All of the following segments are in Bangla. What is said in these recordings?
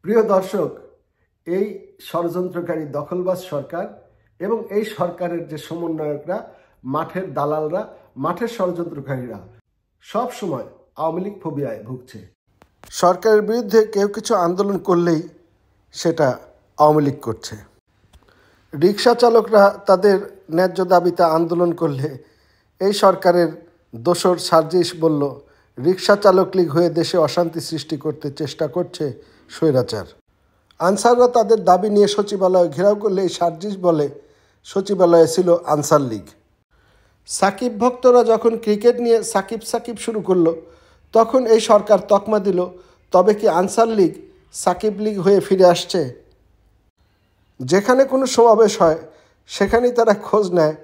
প্রিয় দর্শক, এই ষড়যন্ত্রকারী দখলবাজ সরকার এবং এই সরকারের যে সমন্বয়করা, মাঠের দালালরা, মাঠের ষড়যন্ত্রকারীরা সব সময় আওয়ামী লীগ ফোবিয়ায় ভুগছে। সরকারের বিরুদ্ধে কেউ কিছু আন্দোলন করলেই সেটা আওয়ামী লীগ করছে। রিক্সা চালকরা তাদের ন্যায্য দাবিতে আন্দোলন করলে এই সরকারের দোসর সার্জিস বলল, রিক্সা চালক লীগ হয়ে দেশে অশান্তি সৃষ্টি করতে চেষ্টা করছে স্বৈরাচার। আনসাররা তাদের দাবি নিয়ে সচিবালয় ঘেরাও করলে এই সার্জিস বলে সচিবালয়ে ছিল আনসার লীগ। সাকিব ভক্তরা যখন ক্রিকেট নিয়ে সাকিব সাকিব শুরু করলো, তখন এই সরকার তকমা দিল, তবে কি আনসার লীগ সাকিব লীগ হয়ে ফিরে আসছে? যেখানে কোনো সমাবেশ হয় সেখানেই তারা খোঁজ নেয়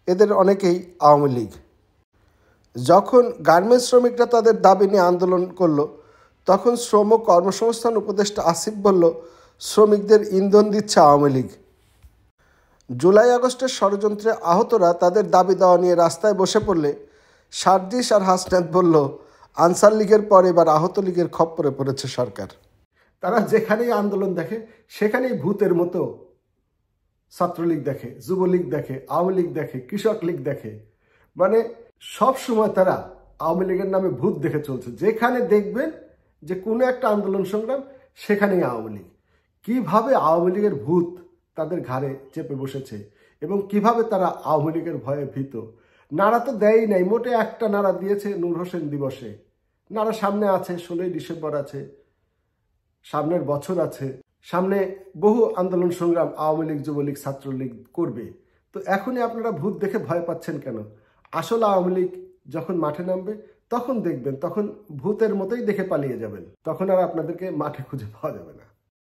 এদের অনেকেই আওয়ামী লীগ। যখন গার্মেন্টস শ্রমিকরা তাদের দাবি নিয়ে আন্দোলন করলো, তখন শ্রম কর্মসংস্থান উপদেষ্টা আসিফ বলল, শ্রমিকদের ইন্ধন দিচ্ছে আওয়ামী লীগ। জুলাই আগস্টের ষড়যন্ত্রে আহতরা তাদের দাবি দেওয়া নিয়ে রাস্তায় বসে পড়লে সার্জিস আর হাসনাত বলল, আনসার লীগের পর এবার আহত লীগের খপ্পরে পড়েছে সরকার। তারা যেখানেই আন্দোলন দেখে সেখানেই ভূতের মতো ছাত্রলীগ দেখে, যুবলীগ দেখে, আওয়ামী লীগ দেখে, কৃষক লীগ দেখে। মানে সব সময় তারা আওয়ামী লীগের নামে ভূত দেখে চলছে। যেখানে দেখবেন যে কোনো একটা আন্দোলন সংগ্রাম, সেখানেই আওয়ামী লীগ। কিভাবে আওয়ামী লীগের ভূত তাদের ঘাড়ে চেপে বসেছে এবং কিভাবে তারা আওয়ামী লীগের ভয়ে ভীত। নাড়া তো দেয়ই নাই, মোটে একটা নাড়া দিয়েছে নূর হোসেন দিবসে। নাড়া সামনে আছে, 16ই ডিসেম্বর আছে, সামনের বছর আছে, সামনে বহু আন্দোলন সংগ্রাম আওয়ামী লীগ, যুবলীগ, ছাত্রলীগ করবে। তো এখনই আপনারা ভূত দেখে ভয় পাচ্ছেন কেন? আসলে আওয়ামী লীগ যখন মাঠে নামবে তখন দেখবেন, তখন ভূতের মতোই দেখে পালিয়ে যাবেন, তখন আর আপনাদেরকে মাঠে খুঁজে পাওয়া যাবে না।